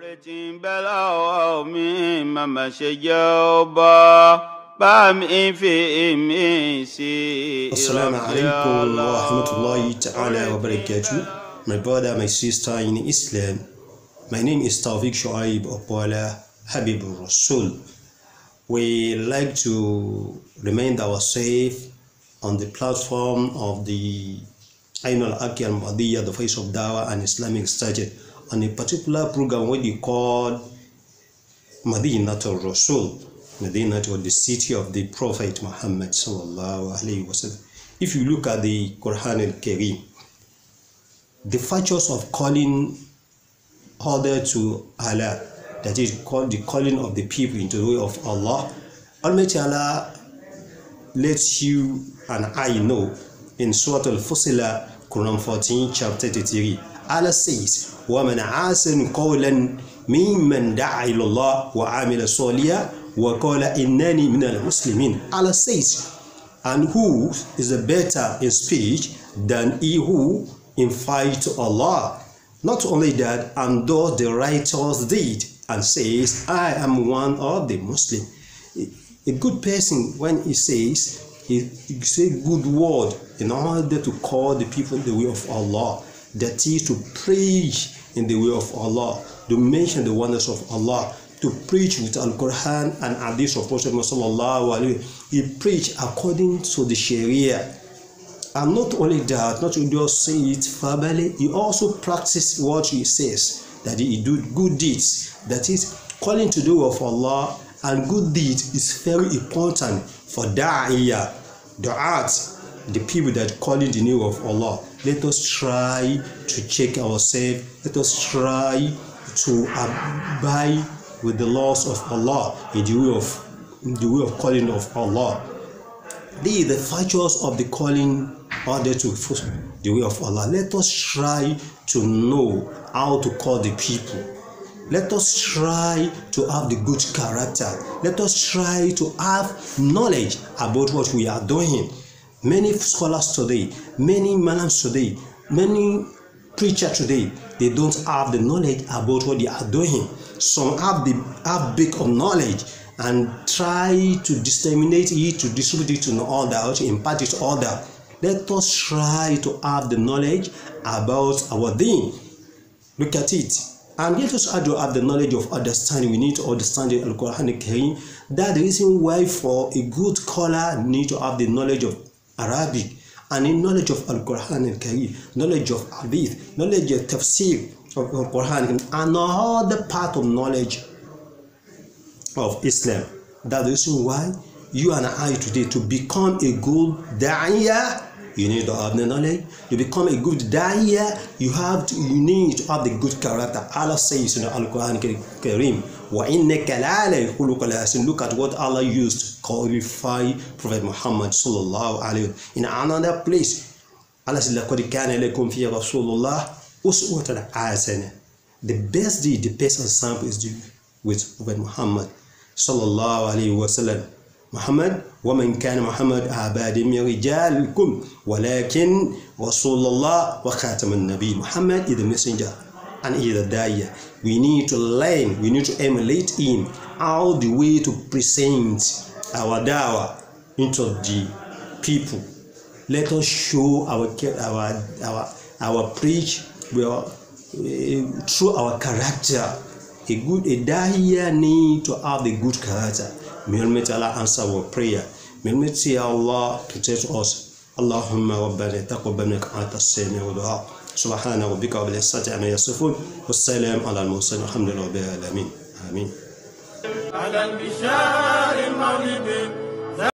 Assalamu alaikum wa rahmatullahi ta'ala wa barakatuh. My brother, my sister in Islam, my name is Tawfiq Shuaib Opola Habibur Rasul. We like to remind ourselves on the platform of the Ain al-Haq al-Muhammadiyya, the Voice of Dawah and Islamic Study, on a particular program what you call Madinatul Rasul, Madinatul, the city of the Prophet Muhammad sallallahu alaihi wasallam. If you look at the Quran al-Kareem, the virtues of calling other to Allah, that is called the calling of the people into the way of Allah, Almighty Allah lets you and I know in Surah Al-Fusilah, Quran 14, chapter 33, Allah says, وَمَنْ عَاسَنُ قَوْلًا مِمَّنْ دَعَى إِلَى اللَّهِ وَعَمِلَ صَالِحًا وَقَالَ إِنَّنِي مِنَ الْمُسْلِمِينَ. Allah says, and who is better in speech than he who invites to Allah? Not only that, and does the righteous deed and says, I am one of the Muslims. A good person, when he says, he say good word in order to call the people in the way of Allah, that is to preach in the way of Allah, to mention the wonders of Allah, to preach with Al-Quran and Hadith of Prophet sallallahu alaihi wasallam. He preach according to the Sharia. And not only that, not to just say it verbally, he also practice what he says, that he do good deeds. That is, calling to do of Allah and good deeds is very important for da'iyah, du'at, the people that call in the name of Allah. Let us try to check ourselves. Let us try to abide with the laws of Allah in the way of calling of Allah. The virtues of the calling order to the way of Allah. Let us try to know how to call the people. Let us try to have the good character. Let us try to have knowledge about what we are doing. Many scholars today, many imams today, many preachers today, they don't have the knowledge about what they are doing. Some have big of knowledge and try to disseminate it, to distribute it to others, to impart it to others. Let us try to have the knowledge about our deen. Look at it. And let us try to have the knowledge of understanding. We need to understand the Al-Quran al-Kareem. That's the reason why for a good scholar need to have the knowledge of Arabic and in knowledge of Al-Quran al-Kareem, knowledge of Hadith, knowledge of Tafsir of Al-Quran, and all the part of knowledge of Islam. That's the reason why you and I today, to become a good da'iyah, you need to have the knowledge. To become a good da'iyah, you need to have the good character. Allah says in the Al-Quran al-Kareem, وَإِنَّكَ لَعَلَىٰ خُلُقٍ حَسَنٍ. Look at what Allah used to qualify Prophet Muhammad sallallahu alaihi wasallam. In another place, Allah says, لَقَدْ كَانَ لَكُمْ فِي رَسُولِ اللَّهِ أُسْوَةٌ حَسَنَةٌ. The best deed, the best example is with Prophet Muhammad sallallahu alaihi wasallam. Muhammad, وَمَنْ كَانَ مُحَمَّدٌ أَبَا مِنْ رِجَالِكُمْ وَلَكِنْ رَسُولَ اللَّهِ وَخَاتَمَ النَّبِيِّينَ. Muhammad is the messenger and he is the da'iyah. We need to learn, we need to emulate him, how the way to present our da'wah into the people. Let us show our preach through our character. A da'iyah need to have the good character. May Almighty Allah answer our prayer. May Almighty Allah protect us. Allahumma rabbana taqabbal minna anta as-sami' wa du'a. Subhana rabbika rabbil izzati amma yasifun. Wassalamu ala al-mursalin. Alhamdulillahi rabbil alamin. Amin.